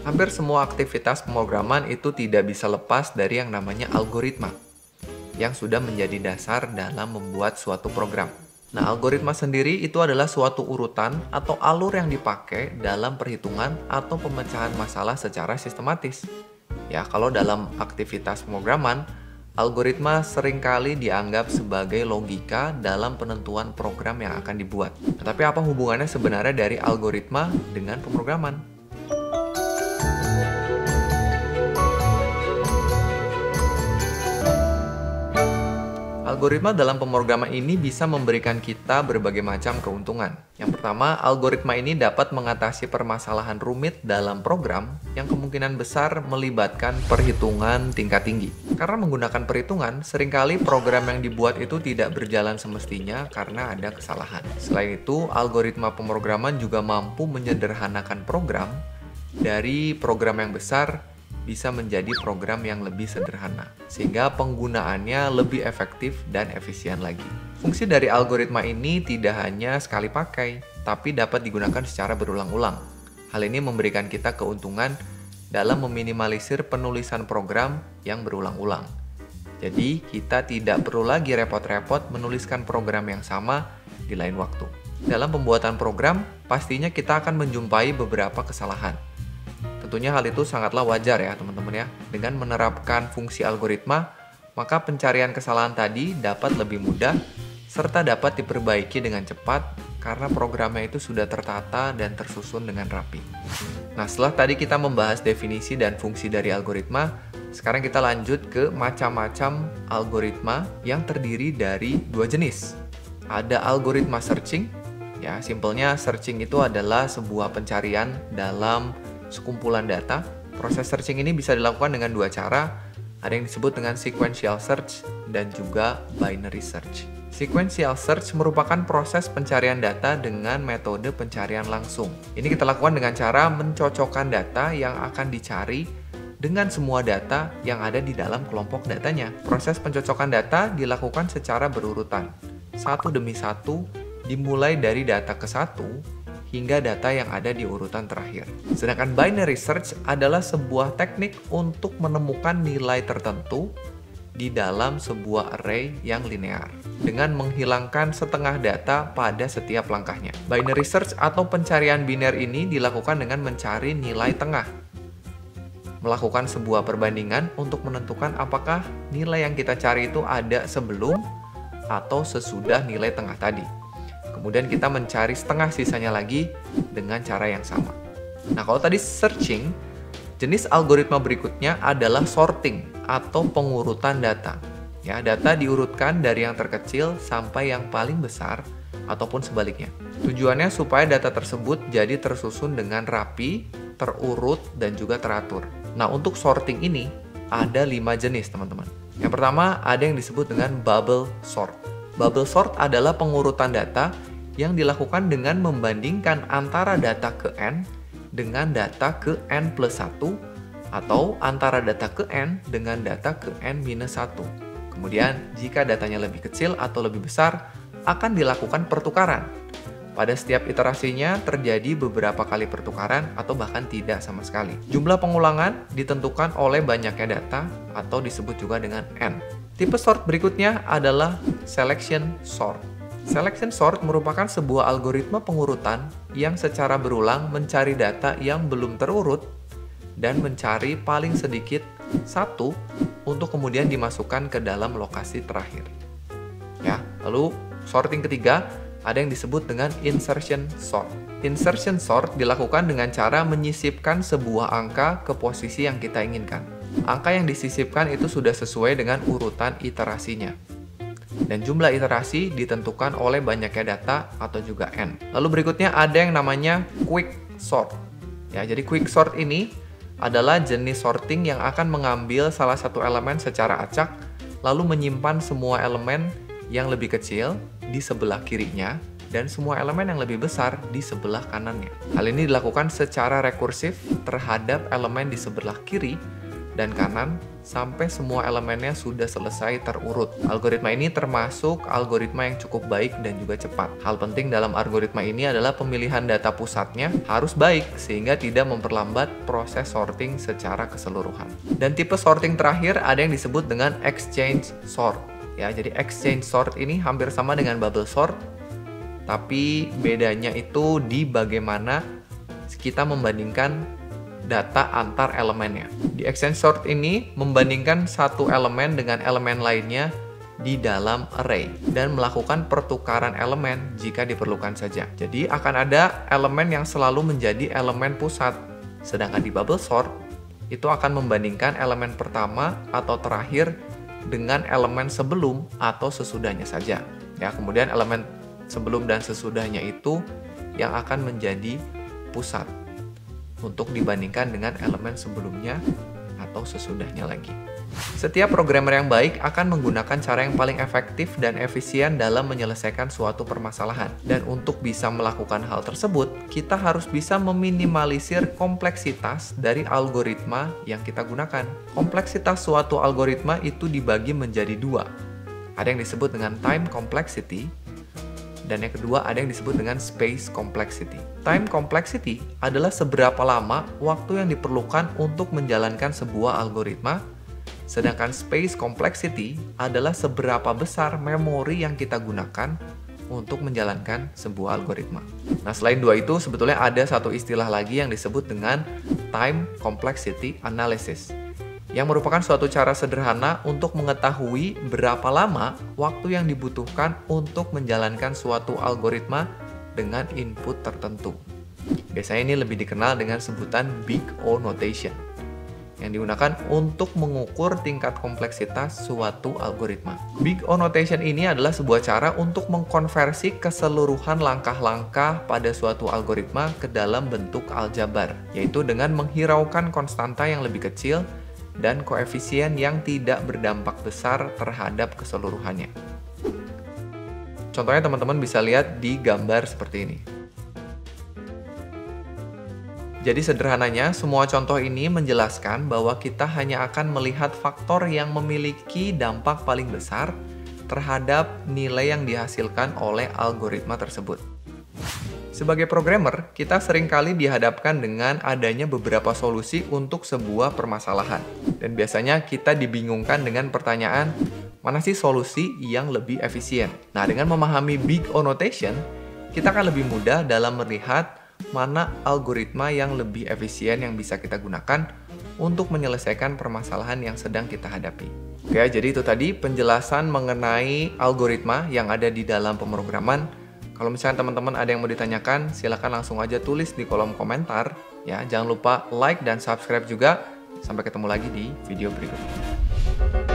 Hampir semua aktivitas pemrograman itu tidak bisa lepas dari yang namanya algoritma, yang sudah menjadi dasar dalam membuat suatu program. Nah, algoritma sendiri itu adalah suatu urutan atau alur yang dipakai dalam perhitungan atau pemecahan masalah secara sistematis. Ya, kalau dalam aktivitas pemrograman, algoritma seringkali dianggap sebagai logika dalam penentuan program yang akan dibuat. Nah, tapi apa hubungannya sebenarnya dari algoritma dengan pemrograman? Algoritma dalam pemrograman ini bisa memberikan kita berbagai macam keuntungan. Yang pertama, algoritma ini dapat mengatasi permasalahan rumit dalam program yang kemungkinan besar melibatkan perhitungan tingkat tinggi. Karena menggunakan perhitungan, seringkali program yang dibuat itu tidak berjalan semestinya karena ada kesalahan. Selain itu, algoritma pemrograman juga mampu menyederhanakan program dari program yang besar bisa menjadi program yang lebih sederhana, sehingga penggunaannya lebih efektif dan efisien lagi. Fungsi dari algoritma ini tidak hanya sekali pakai, tapi dapat digunakan secara berulang-ulang. Hal ini memberikan kita keuntungan dalam meminimalisir penulisan program yang berulang-ulang. Jadi, kita tidak perlu lagi repot-repot menuliskan program yang sama di lain waktu. Dalam pembuatan program, pastinya kita akan menjumpai beberapa kesalahan. Tentunya hal itu sangatlah wajar ya teman-teman ya. Dengan menerapkan fungsi algoritma, maka pencarian kesalahan tadi dapat lebih mudah serta dapat diperbaiki dengan cepat karena programnya itu sudah tertata dan tersusun dengan rapi. Nah, setelah tadi kita membahas definisi dan fungsi dari algoritma, sekarang kita lanjut ke macam-macam algoritma yang terdiri dari dua jenis. Ada algoritma searching, ya simpelnya searching itu adalah sebuah pencarian dalam sekumpulan data. Proses searching ini bisa dilakukan dengan dua cara. Ada yang disebut dengan sequential search dan juga binary search. Sequential search merupakan proses pencarian data dengan metode pencarian langsung. Ini kita lakukan dengan cara mencocokkan data yang akan dicari dengan semua data yang ada di dalam kelompok datanya. Proses pencocokan data dilakukan secara berurutan, satu demi satu, dimulai dari data ke satu hingga data yang ada di urutan terakhir. Sedangkan binary search adalah sebuah teknik untuk menemukan nilai tertentu di dalam sebuah array yang linear dengan menghilangkan setengah data pada setiap langkahnya. Binary search atau pencarian biner ini dilakukan dengan mencari nilai tengah. Melakukan sebuah perbandingan untuk menentukan apakah nilai yang kita cari itu ada sebelum atau sesudah nilai tengah tadi. Kemudian kita mencari setengah sisanya lagi dengan cara yang sama. Nah, kalau tadi searching, jenis algoritma berikutnya adalah sorting atau pengurutan data. Ya, data diurutkan dari yang terkecil sampai yang paling besar ataupun sebaliknya. Tujuannya supaya data tersebut jadi tersusun dengan rapi, terurut, dan juga teratur. Nah, untuk sorting ini ada 5 jenis, teman-teman. Yang pertama, ada yang disebut dengan bubble sort. Bubble sort adalah pengurutan data yang dilakukan dengan membandingkan antara data ke N dengan data ke N plus 1 atau antara data ke N dengan data ke N minus 1. Kemudian, jika datanya lebih kecil atau lebih besar, akan dilakukan pertukaran. Pada setiap iterasinya terjadi beberapa kali pertukaran atau bahkan tidak sama sekali. Jumlah pengulangan ditentukan oleh banyaknya data atau disebut juga dengan N. Tipe sort berikutnya adalah selection sort. Selection sort merupakan sebuah algoritma pengurutan yang secara berulang mencari data yang belum terurut dan mencari paling sedikit satu untuk kemudian dimasukkan ke dalam lokasi terakhir. Ya, lalu sorting ketiga ada yang disebut dengan insertion sort. Insertion sort dilakukan dengan cara menyisipkan sebuah angka ke posisi yang kita inginkan. Angka yang disisipkan itu sudah sesuai dengan urutan iterasinya. Dan jumlah iterasi ditentukan oleh banyaknya data atau juga N. Lalu berikutnya ada yang namanya quick sort. Ya, jadi quick sort ini adalah jenis sorting yang akan mengambil salah satu elemen secara acak, lalu menyimpan semua elemen yang lebih kecil di sebelah kirinya dan semua elemen yang lebih besar di sebelah kanannya. Hal ini dilakukan secara rekursif terhadap elemen di sebelah kiri dan kanan sampai semua elemennya sudah selesai terurut. Algoritma ini termasuk algoritma yang cukup baik dan juga cepat. Hal penting dalam algoritma ini adalah pemilihan data pusatnya harus baik sehingga tidak memperlambat proses sorting secara keseluruhan. Dan tipe sorting terakhir ada yang disebut dengan exchange sort. Ya, jadi exchange sort ini hampir sama dengan bubble sort, tapi bedanya itu di bagaimana kita membandingkan data antar elemennya. Di exchange sort ini membandingkan satu elemen dengan elemen lainnya di dalam array dan melakukan pertukaran elemen jika diperlukan saja. Jadi akan ada elemen yang selalu menjadi elemen pusat. Sedangkan di bubble sort itu akan membandingkan elemen pertama atau terakhir dengan elemen sebelum atau sesudahnya saja. Ya, kemudian elemen sebelum dan sesudahnya itu yang akan menjadi pusat untuk dibandingkan dengan elemen sebelumnya atau sesudahnya lagi. Setiap programmer yang baik akan menggunakan cara yang paling efektif dan efisien dalam menyelesaikan suatu permasalahan. Dan untuk bisa melakukan hal tersebut, kita harus bisa meminimalisir kompleksitas dari algoritma yang kita gunakan. Kompleksitas suatu algoritma itu dibagi menjadi dua. Ada yang disebut dengan time complexity, dan yang kedua ada yang disebut dengan space complexity. Time complexity adalah seberapa lama waktu yang diperlukan untuk menjalankan sebuah algoritma, sedangkan space complexity adalah seberapa besar memori yang kita gunakan untuk menjalankan sebuah algoritma. Nah, selain dua itu sebetulnya ada satu istilah lagi yang disebut dengan time complexity analysis, yang merupakan suatu cara sederhana untuk mengetahui berapa lama waktu yang dibutuhkan untuk menjalankan suatu algoritma dengan input tertentu. Biasanya ini lebih dikenal dengan sebutan Big O notation, yang digunakan untuk mengukur tingkat kompleksitas suatu algoritma. Big O notation ini adalah sebuah cara untuk mengkonversi keseluruhan langkah-langkah pada suatu algoritma ke dalam bentuk aljabar, yaitu dengan menghiraukan konstanta yang lebih kecil dan koefisien yang tidak berdampak besar terhadap keseluruhannya. Contohnya teman-teman bisa lihat di gambar seperti ini. Jadi sederhananya, semua contoh ini menjelaskan bahwa kita hanya akan melihat faktor yang memiliki dampak paling besar terhadap nilai yang dihasilkan oleh algoritma tersebut. Sebagai programmer, kita seringkali dihadapkan dengan adanya beberapa solusi untuk sebuah permasalahan. Dan biasanya kita dibingungkan dengan pertanyaan, mana sih solusi yang lebih efisien? Nah, dengan memahami Big O notation, kita akan lebih mudah dalam melihat mana algoritma yang lebih efisien yang bisa kita gunakan untuk menyelesaikan permasalahan yang sedang kita hadapi. Oke, jadi itu tadi penjelasan mengenai algoritma yang ada di dalam pemrograman. Kalau misalnya teman-teman ada yang mau ditanyakan, silakan langsung aja tulis di kolom komentar. Ya, jangan lupa like dan subscribe juga. Sampai ketemu lagi di video berikutnya.